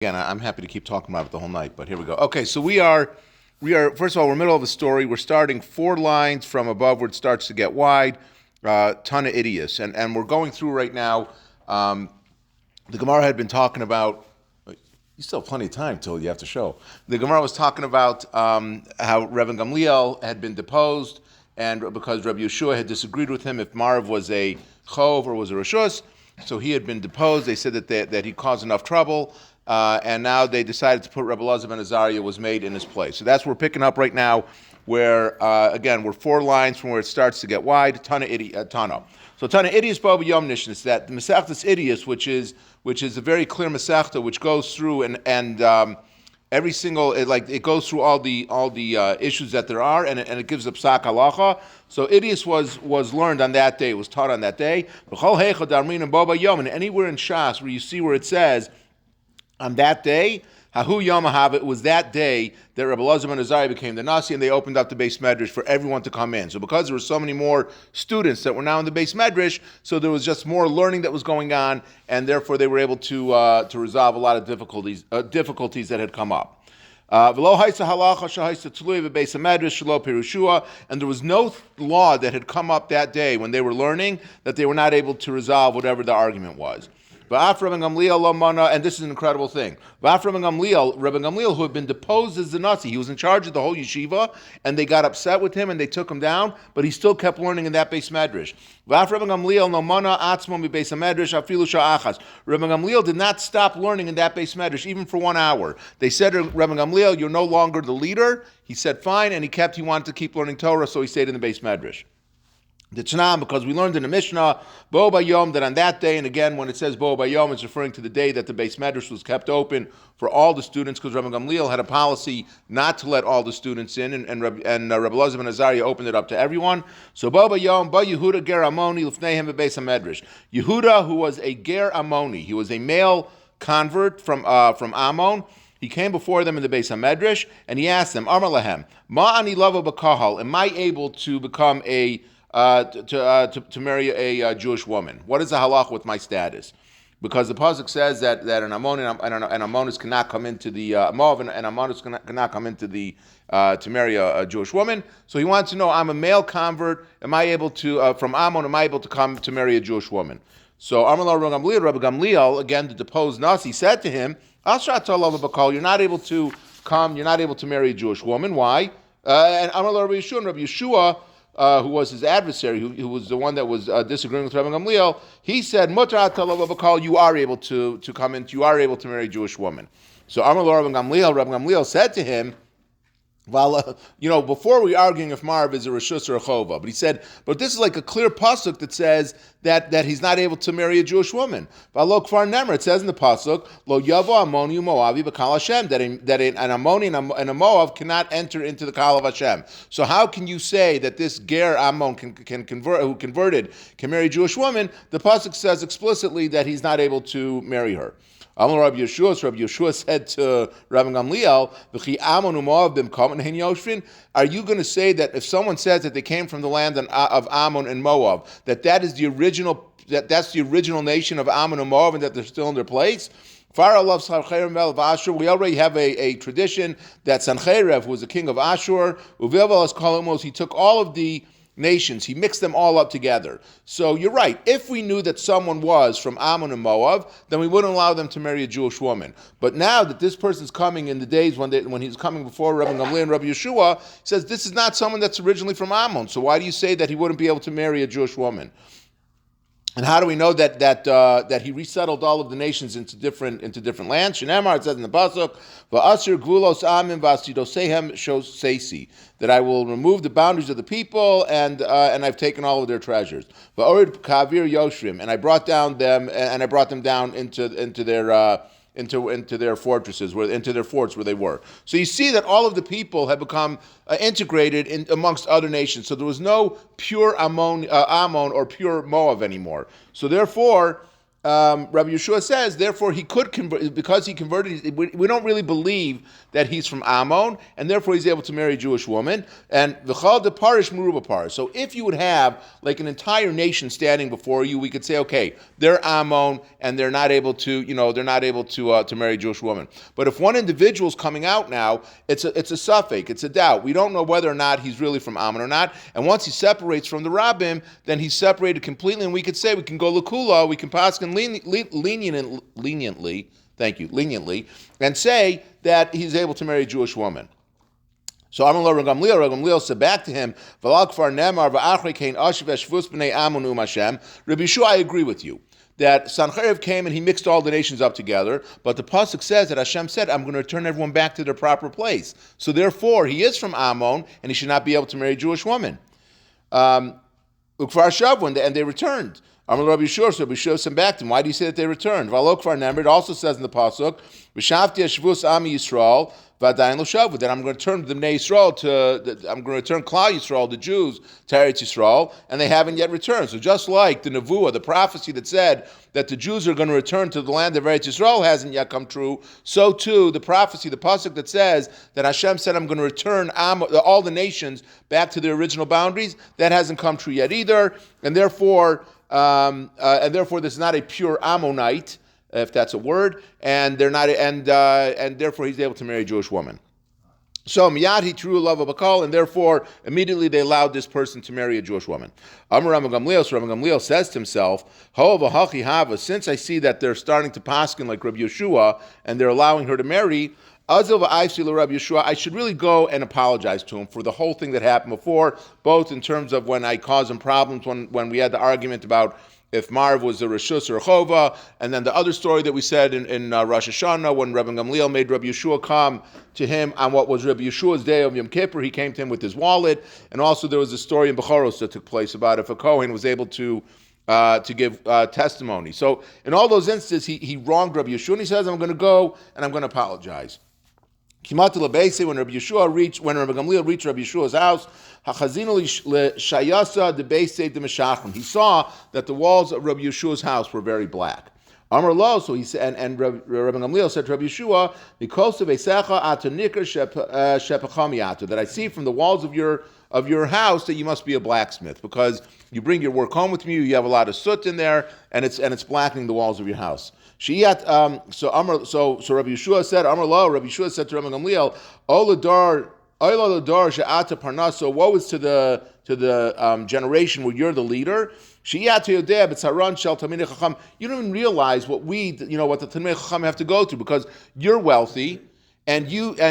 Again, I'm happy to keep talking about it the whole night, but here we go. Okay, so we are. First of all, we're middle of a story. We're starting 4 lines from above where it starts to get wide. Ton of idiots, and we're going through right now. Um, the Gemara had been talking about. You still have plenty of time till you have to show. The Gemara was talking about how Rabbi Gamliel had been deposed, and because Rabbi Yeshua had disagreed with him if Marv was a chov or was a rishus, so he had been deposed. They said that he caused enough trouble, and now they decided to put Rabbi Elazar ben Azariah was made in his place. So that's what we're picking up right now, where again we're 4 lines from where it starts to get wide. Tana. So Tana Idius Baba Yom Nishan is that the Masechtas Idius, which is a very clear Masechta, which goes through and every single it goes through all the issues that there are, and it gives a psak halacha. So Idius was learned on that day. It was taught on that day. And anywhere in Shas where you see where it says on that day, Hahu Yom Ahav, it was that day that Rabbi Elazar ben Azariah became the Nasi, and they opened up the Beis Medrash for everyone to come in. So because there were so many more students that were now in the Beis Medrash, so there was just more learning that was going on, and therefore they were able to resolve a lot of difficulties that had come up. And there was no law that had come up that day when they were learning that they were not able to resolve whatever the argument was. And this is an incredible thing. Rabbi Gamliel, who had been deposed as the Nasi, he was in charge of the whole yeshiva, and they got upset with him and they took him down, but he still kept learning in that Beis Medrash. Rabbi Gamliel did not stop learning in that Beis Medrash even for 1 hour. They said to Rabbi Gamliel, "You're no longer the leader." He said, "Fine," and he wanted to keep learning Torah, so he stayed in the Beis Medrash. The Tanam, because we learned in the Mishnah, Bo Bayom, that on that day, and again, when it says Bo Bayom, it's referring to the day that the Beis Medrash was kept open for all the students, because Rabbi Gamliel had a policy not to let all the students in, and Rabbi Elazar ben Azariah opened it up to everyone. So Bo Bayom, Bo Yehuda Ger Amoni, Lefneihem Beis HaMedrash. Yehuda, who was a Ger Amoni, he was a male convert from Ammon. He came before them in the Beis HaMedrash, and he asked them, Amar Lahem, Ma ani lava b'kahal, am I able to become to marry a Jewish woman? What is the halach with my status? Because the pasuk says that an Ammon and Ammonis cannot come into the Moav, and Ammonis cannot come into the to marry a Jewish woman. So he wants to know, I'm a male convert. Am I able to from Ammon? Am I able to come to marry a Jewish woman? So Rabbi Gamliel, again the deposed Nasi, said to him, you're not able to come. You're not able to marry a Jewish woman. Why? And Rabbi Yeshua, who was his adversary, who was the one that was disagreeing with Rabbi Gamliel, he said, you are able to come in, you are able to marry a Jewish woman. So Rabbi Gamliel said to him, well, before we arguing if Marv is a Rishus or a Chova, but he said, but this is like a clear pasuk that says that he's not able to marry a Jewish woman. It says in the pasuk, Lo Yavo Ammoni Moavi B'Kal Hashem, that an Ammoni and a Moav cannot enter into the Kal of Hashem. So how can you say that this Ger Ammon who converted can marry a Jewish woman? The pasuk says explicitly that he's not able to marry her. Rabbi Yeshua said to Rabbi Gamliel, are you going to say that if someone says that they came from the land of Ammon and Moab, that's the original nation of Ammon and Moab, and that they're still in their place? We already have a tradition that Sancherev, who was the king of Ashur, he took all of the nations, he mixed them all up together. So you're right. If we knew that someone was from Ammon and Moab, then we wouldn't allow them to marry a Jewish woman. But now that this person's coming in the days when he's coming before Rabbi Gamliel and Rabbi Yeshua, he says this is not someone that's originally from Ammon. So why do you say that he wouldn't be able to marry a Jewish woman? And how do we know that he resettled all of the nations into different lands? Shneimar, it says in the pasuk, "Va'asir gvulos amim v'asidosehem shosesi," that I will remove the boundaries of the people and I've taken all of their treasures. Va'orid kavir yoshrim, and I brought them down into their fortresses, into their forts where they were. So you see that all of the people have become integrated amongst other nations. So there was no pure Ammon or pure Moab anymore. So therefore, Rabbi Yeshua says, therefore he could convert, because he converted, we don't really believe that he's from Ammon, and therefore he's able to marry a Jewish woman. And v'chal de parish meruba parish. So if you would have like an entire nation standing before you, we could say, okay, they're Ammon, and they're not able to, to marry a Jewish woman. But if one individual's coming out now, it's a suffix, it's a doubt. We don't know whether or not he's really from Ammon or not. And once he separates from the Rabbim, then he's separated completely, and we could say we can go Lakula, we can pass leniently, and say that he's able to marry a Jewish woman. So Amar Gamliel said back to him, Rabbi Yeshua, I agree with you that Sancheriv came and he mixed all the nations up together, but the pasuk says that Hashem said, I'm going to return everyone back to their proper place. So therefore, he is from Ammon, and he should not be able to marry a Jewish woman. And they returned. Amar Rabbi Yeshua, so Rabbi Yeshua sent back to him. Why do you say that they returned? It also says in the pasuk, that I'm going to turn the Bnei Yisrael I'm going to turn Klal Yisrael, the Jews, to Eretz Yisrael, and they haven't yet returned. So just like the Nevuah, the prophecy that said that the Jews are going to return to the land of Eretz Yisrael hasn't yet come true, so too the prophecy, the pasuk that says that Hashem said, I'm going to return all the nations back to their original boundaries, that hasn't come true yet either, and therefore this is not a pure Ammonite, if that's a word, and they're not, and therefore he's able to marry a Jewish woman. So miyad he true love of Bakal, and therefore immediately they allowed this person to marry a Jewish woman. Amar Rama Gamliel, so Rama Gamliel says to himself, Hova hachi hava, since I see that they're starting to paskin like Rabbi Yeshua, and they're allowing her to marry, I should really go and apologize to him for the whole thing that happened before, both in terms of when I caused him problems, when we had the argument about if Marv was a Rishus or a Chova, and then the other story that we said in Rosh Hashanah, when Rabbi Gamliel made Rabbi Yeshua come to him on what was Rabbi Yeshua's day of Yom Kippur, he came to him with his wallet, and also there was a story in Becharos that took place about if a Kohen was able to give testimony. So in all those instances, he wronged Rabbi Yeshua, and he says, I'm going to go and I'm going to apologize. When Rabbi Gamliel reached Rabbi Yeshua's house, he saw that the walls of Rabbi Yeshua's house were very black. Amar lo, so he said, and Rabbi Gamliel said to Rabbi Yeshua, that I see from the walls of your house that you must be a blacksmith, because you bring your work home with you, you have a lot of soot in there, and it's blackening the walls of your house. So Rabbi Yeshua said, Amar lo, Rabbi Yeshua said to Rabbi Gamliel, so woe is to the generation where you're the leader. You don't even realize what the Talmidei Chacham have to go through, because you're wealthy, so you were a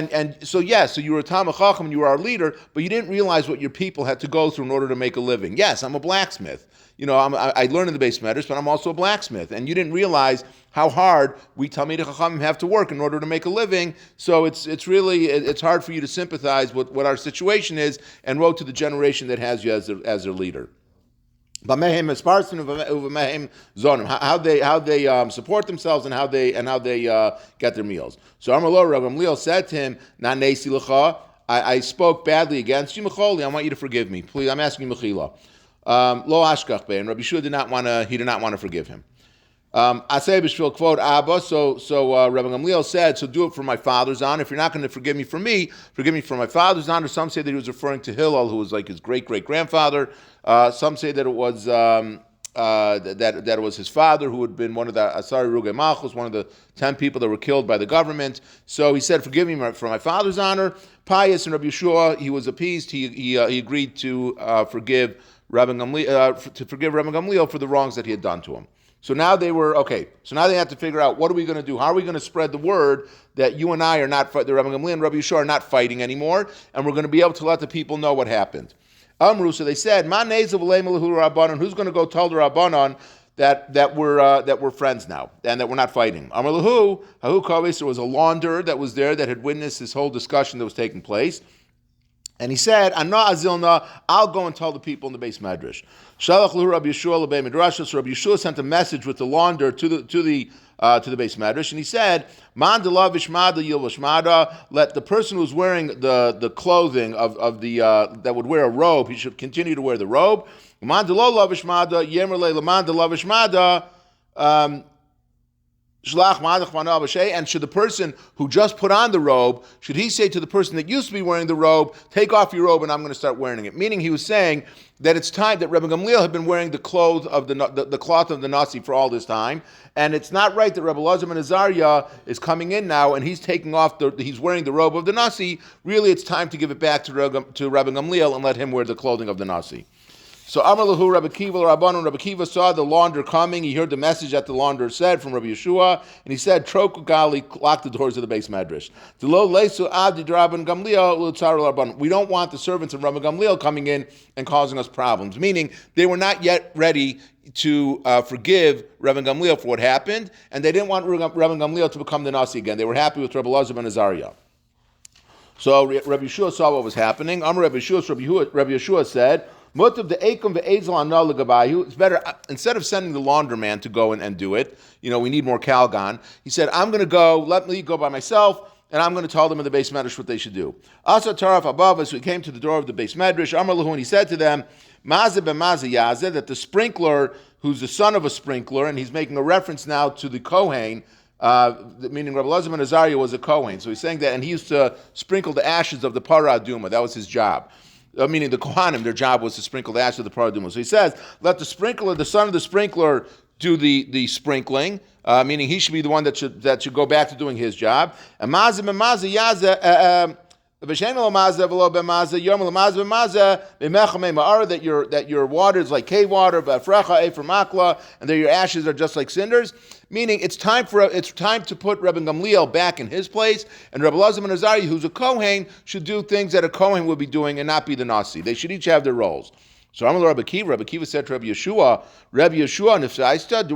Talmid Chacham and you were our leader, but you didn't realize what your people had to go through in order to make a living. Yes, I'm a blacksmith. I learned in the Beis Medrash, but I'm also a blacksmith. And you didn't realize how hard we Talmidei Chachamim have to work in order to make a living. So it's hard for you to sympathize with what our situation is, and woe to the generation that has you as their leader. How they support themselves and how they get their meals. So Amar lo, Rabbi Gamliel said to him, Na nesi lecha, I spoke badly against you, Mecholi, I want you to forgive me. Please, I'm asking you Mechila. Lo ashkach be, and Rabbi Yeshua did not want to forgive him. Aseh b'shvil kvod Abba. So Rabbi Gamliel said, so do it for my father's honor. If you're not going to forgive me for me, forgive me for my father's honor. Some say that he was referring to Hillel, who was like his great grandfather. Some say that it was that it was his father, who had been one of the Asari Rugei Malchus, one of the 10 people that were killed by the government. So he said, forgive me for my father's honor. Pious and Rabbi Yeshua, he was appeased. He agreed to forgive Rabbi Gamliel for the wrongs that he had done to him. So now they were, okay, so now they had to figure out, what are we going to do? How are we going to spread the word that you and I are not, the Rabbi Gamliel and Rabbi Yeshua are not fighting anymore, and we're going to be able to let the people know what happened. Amru, so they said, who's going to go tell the Rabbanon that we're friends now, and that we're not fighting? Amar lahu, hahu kaves, there was a launderer that was there that had witnessed this whole discussion that was taking place. And he said, Anna azilna, I'll go and tell the people in the Beis Medrash. Shalach lahu Rabbi Yeshua lebei Midrash. So Rabbi Yeshua sent a message with the launderer to the Beis Medrash, and he said, Man delav ishmada yilvash mada. Let the person who's wearing the clothing of the that would wear a robe, he should continue to wear the robe. Man delav ishmada yemer le leman delav ishmada. And should the person who just put on the robe, should he say to the person that used to be wearing the robe, take off your robe and I'm going to start wearing it? Meaning he was saying that it's time that Rebbe Gamliel had been wearing the cloth of the cloth of the Nasi for all this time, and it's not right that Rebbe Elazar ben Azariah is coming in now and he's taking off he's wearing the robe of the Nasi. Really, it's time to give it back to Rebbe Gamliel and let him wear the clothing of the Nasi. So Amar Lahu Rabbi Kiva Rabbanon. Rabbi Kiva saw the launder coming. He heard the message that the launder said from Rabbi Yeshua, and he said, "Troku Gali, lock the doors of the base medrash." We don't want the servants of Rabbi Gamliel coming in and causing us problems. Meaning they were not yet ready to forgive Rabbi Gamliel for what happened, and they didn't want Rabbi Gamliel to become the Nasi again. They were happy with Rabbi Elazar ben Azariah. So Rabbi Yeshua saw what was happening. Amar Rabbi Yeshua said, it's better, instead of sending the laundryman to go and do it, we need more Calgon. He said, I'm going to go, let me go by myself, and I'm going to tell them in the base medrash what they should do. Asa Taraf above us, we came to the door of the base medrash. Amar Lahu, and he said to them, Mazeh ben Mazeh Yazeh, that the sprinkler, who's the son of a sprinkler, and he's making a reference now to the Kohen, meaning Rabbi Elazar ben Azariah was a Kohen. So he's saying that, and he used to sprinkle the ashes of the Parah Aduma. That was his job. Meaning the Kohanim, their job was to sprinkle the ashes of the Parah Aduma. So he says, let the sprinkler, the son of the sprinkler, do the sprinkling, meaning he should be the one that should go back to doing his job. And Mazeh ben Mazeh Yazeh, that your water is like cave water, and that your ashes are just like cinders. Meaning it's time to put Rebbe Gamliel back in his place, and Rebbe Elazar ben Azariah, who's a Kohen, should do things that a Kohen would be doing and not be the Nasi. They should each have their roles. So Amar Rabbi Kiva said to Rabbi Yeshua, Nifsaista,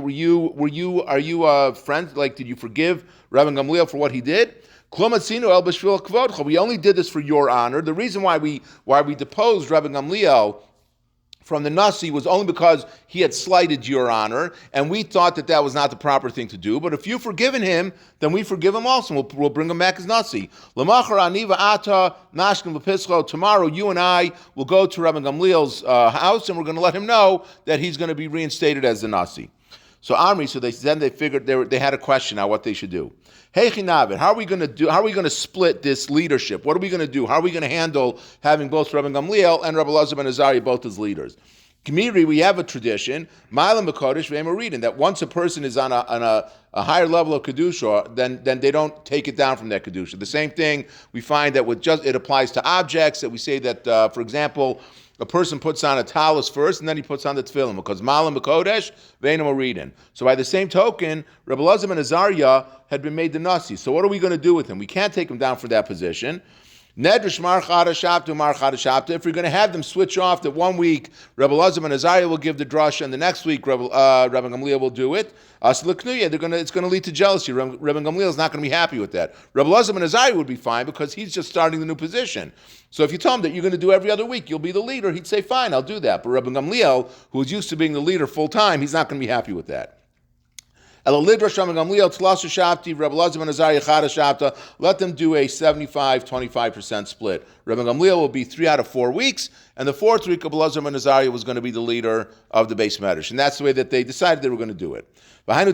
are you friends? Like, did you forgive Rebbe Gamliel for what he did? We only did this for your honor. The reason why we deposed Rebbe Gamliel from the Nasi was only because he had slighted your honor, and we thought that was not the proper thing to do. But if you've forgiven him, then we forgive him also, and we'll bring him back as Nasi. Tomorrow, you and I will go to Rebbe Gamliel's house, and we're going to let him know that he's going to be reinstated as the Nasi. So Amri, they figured they had a question now what they should do. Hey Chinavit, how are we going to split this leadership? What are we going to do? How are we going to handle having both Rabbi Gamliel and Rabbi Elazar ben Azariah both as leaders? Gemiri, we have a tradition, Ma'alim b'kodesh ve'emoridin, that once a person is on a higher level of kedusha, then they don't take it down from that kedusha. The same thing we find that it applies to objects. That we say that, for example, a person puts on a talus first, and then he puts on the tefillin, because Ma'alim b'kodesh ve'eino moridin. So by the same token, Rabbi Elazar ben Azariah had been made the Nasi. So what are we going to do with him? We can't take him down for that position. Nedrish mar chada shapta. If we're going to have them switch off, that one week Rebbe Elazar ben Azariah will give the drasha, and the next week Rebbe Gamliel will do it. It's going to lead to jealousy. Rebbe Gamliel is not going to be happy with that. Rebbe Elazar ben Azariah would be fine because he's just starting the new position. So if you tell him that you're going to do every other week, you'll be the leader, he'd say, fine, I'll do that. But Rebbe Gamliel, who is used to being the leader full time, he's not going to be happy with that. Let them do a 75-25% split. Rebbe Gamliel will be 3 out of 4 weeks, and the fourth week, Rebbe Elazar ben Azariah was going to be the leader of the base medrash, and that's the way that they decided they were going to do it. That's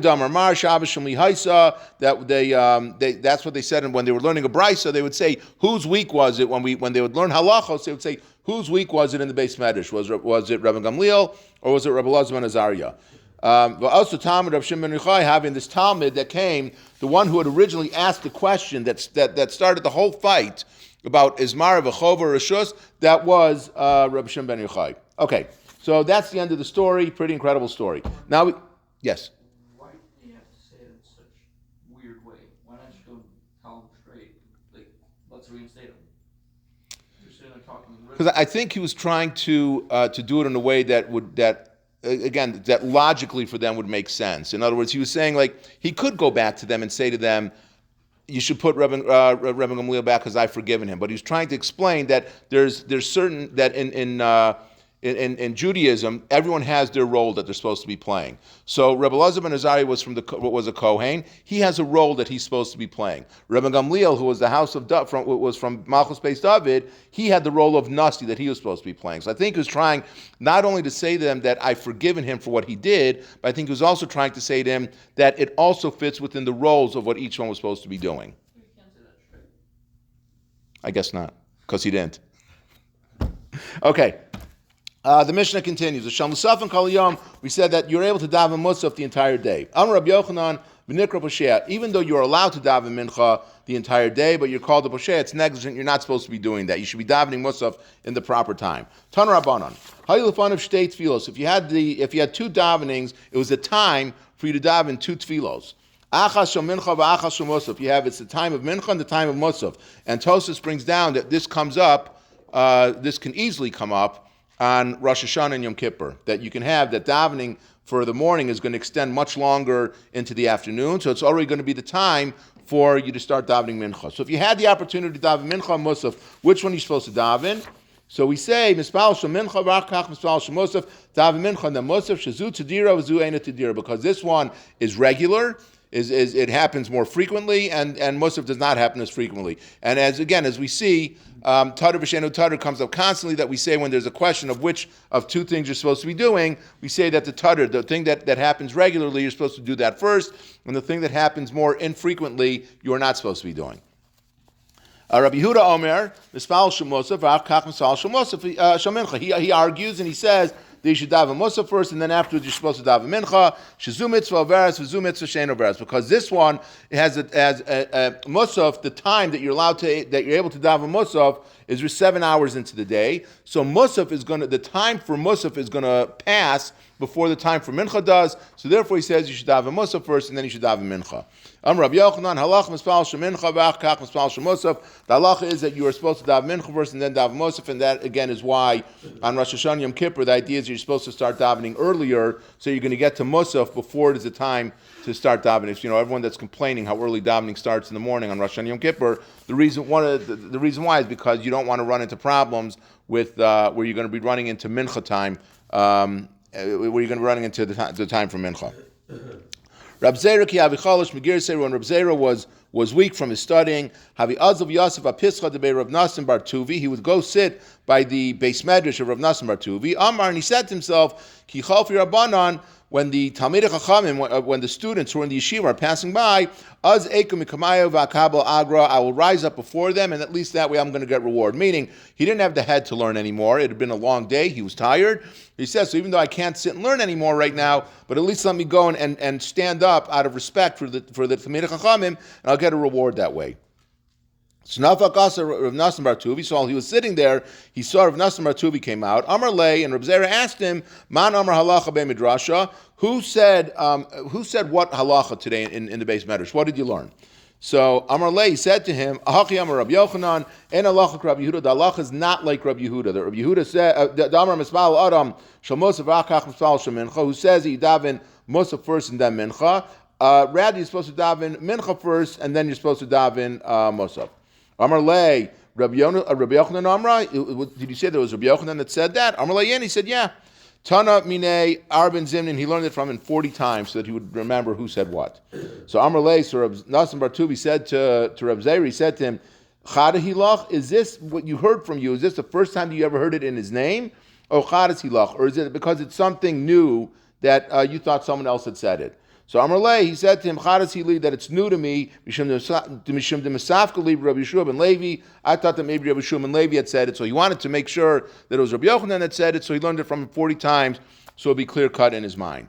what they said, and when they were learning a brisa, they would say, whose week was it? When they would learn halachos, they would say, whose week was it in the base medrash? Was it Rebbe Gamliel, or was it Rebbe Elazar ben Azariah? Also, Talmud of Shimon ben Yochai, having this Talmud that came, the one who had originally asked the question that started the whole fight about Izmar v'chova rishus, that was Rabbi Shimon ben Yochai. Okay, so that's the end of the story. Pretty incredible story. Now, yes. Why do you have to say it in such a weird way? Why not just go tell them straight? Like, let's reinstate them. You're sitting there talking. Because I think he was trying to do it in a way that logically for them would make sense. In other words, he was saying, like, he could go back to them and say to them, you should put Rebbe Gamliel back because I've forgiven him. But he was trying to explain that there's certain, that in in Judaism, everyone has their role that they're supposed to be playing. So Rebbe Elazar ben Azariah was a Kohen. He has a role that he's supposed to be playing. Rebbe Gamliel, who was the house of was from Malchus Beis David, he had the role of Nasi that he was supposed to be playing. So I think he was trying not only to say to them that I've forgiven him for what he did, but I think he was also trying to say to him that it also fits within the roles of what each one was supposed to be doing. You can't say that straight. I guess not, because he didn't. Okay. The Mishnah continues. We said that you're able to daven Musaf the entire day. Amar Rabbi Yochanan, v'nikra poshea. Even though you're allowed to daven Mincha the entire day, but you're called a poshea, it's negligent. You're not supposed to be doing that. You should be davening Musaf in the proper time. Tan Rabbanan. Hayilufan of shtei tfilos. If you had two davenings, it was a time for you to daven two tfilos. Achas shel mincha v'achas shel musaf. You have it's the time of mincha and the time of musaf. And Tosfos brings down that this comes up. This can easily come up on Rosh Hashanah and Yom Kippur, that you can have that davening for the morning is going to extend much longer into the afternoon, so it's already going to be the time for you to start davening mincha. So if you had the opportunity to daven mincha and musaf, which one are you supposed to daven? So we say, mispal shel mincha v'achach mispal shel musaf, daven mincha and then musaf, shazu tadira v'zu eina tadira, because this one is regular, it happens more frequently, and musaf does not happen as frequently. And as we see, Tadr v'shenu Tadr comes up constantly, that we say when there's a question of which of two things you're supposed to be doing, we say that the Tadr, the thing that happens regularly, you're supposed to do that first, and the thing that happens more infrequently, you're not supposed to be doing. Rabbi Yehuda Omer, Mispal Shel Musaf, V'Achach Mispal Shel Musaf Shel Mincha. He argues and he says that you should daven Musaf first, and then afterwards you're supposed to daven Mincha. Shezu mitzvah veres, v'zu mitzvah she'eino veres, because this one has a Musaf. The time that you're able to daven Musaf is 7 hours into the day. So the time for Musaf is going to pass before the time for Mincha does. So therefore he says you should daven Musaf first, and then you should daven Mincha. Rabbi Yochanan, halach mispal shel mincha v'achach mispal shel musaf. The halacha is that you are supposed to daven mincha first and then daven musaf, and that again is why on Rosh Hashanah Yom Kippur the idea is you're supposed to start davening earlier, so you're going to get to musaf before it is the time to start davening. If everyone that's complaining how early davening starts in the morning on Rosh Hashanah Yom Kippur, the reason why is because you don't want to run into problems with where you're going to be running into mincha time, where you're going to be running into the time for mincha. Rab Zera ki avichalish megir say when Rab Zera was weak from his studying, Havi Azov Yosef Apischa de Rav Nassim Bar Tuvi, he would go sit by the Beis Medrash of Rav Nassim Bar Tuvi. Amar, and he said to himself, Ki Chalfi Rabbanan, when the Talmidei Chachamim, when the students who are in the yeshiva are passing by, Az Eikum Mikamayo V'Akabel Agra, I will rise up before them, and at least that way I'm going to get reward. Meaning, he didn't have the head to learn anymore. It had been a long day. He was tired. He says, so even though I can't sit and learn anymore right now, but at least let me go and stand up out of respect for the Talmidei Chachamim, and I'll get a reward that way. So Rav Nassim Bar Tuvi, so while he was sitting there, he saw Rav Nassim Bar Tuvi came out. Amar Lei, and Rav Zera asked him, Man Amar Halacha Be Midrasha, who said what halacha today in the Beis Medrash? What did you learn? So Amar Lei said to him, Ahachi Amar Rabbi Yochanan, En halacha Rabbi Yehuda. The halacha is not like Rabbi Yehuda. The Rabbi Yehuda said, the Amar Mispal Adam Shal Musaf V'Achach Mispal Shal Mincha, who says that you daven Musaf first and then Mincha. Rather, you're supposed to daven Mincha first and then you're supposed to daven Musaf. Amar Lei, Rabbi Yochanan Amra, did you say there was Rabbi Yochanan that said that? Amar Lei, and he said, yeah. Tana Mine Arben Zimnin, he learned it from him 40 times so that he would remember who said what. So Amar Lei, so Rab Nassim Bar Tuvi said to Rab Zeri, he said to him, Chada Hilach, is this what you heard from you? Is this the first time you ever heard it in his name? Or Chadas Hilach, or is it because it's something new that you thought someone else had said it? So Amar Lei, he said to him, Chadas Hili, that it's new to me, Mishum de Mesafka Li Rabbi Yeshua ben Levi. I thought that maybe Rabbi Yeshua ben Levi had said it, so he wanted to make sure that it was Rabbi Yochanan that said it, so he learned it from him 40 times, so it'll be clear cut in his mind.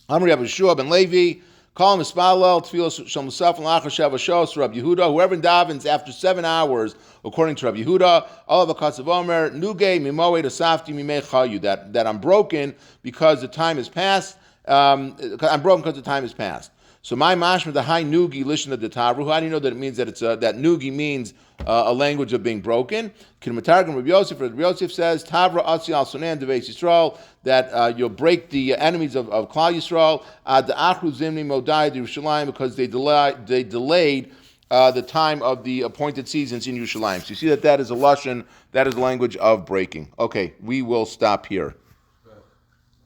Amar Rabbi Yeshua ben Levi, call him Espalel, Tfilos Shal Musaf and Lachar Sheva Shos, Rabbi Yehuda, whoever davens after 7 hours, according to Rabbi Yehuda, Olav HaKatzav Omer, Nuge Mimoe Tasafti Mimei Chayu, that I'm broken because the time has passed. I'm broken because the time has passed. So my mashma the high nugi lishna de tavru. How do you know that it means that it's that nugi means a language of being broken? Kinematargum Rabbi Yosef. Rabbi Yosef says tavra atzi al sonan deveis Yisrael, that you'll break the enemies of Klal Yisrael. The achru zimni modai de Yerushalayim, because they delayed the time of the appointed seasons in Yerushalayim. So you see that is a lashon, that is language of breaking. Okay, we will stop here.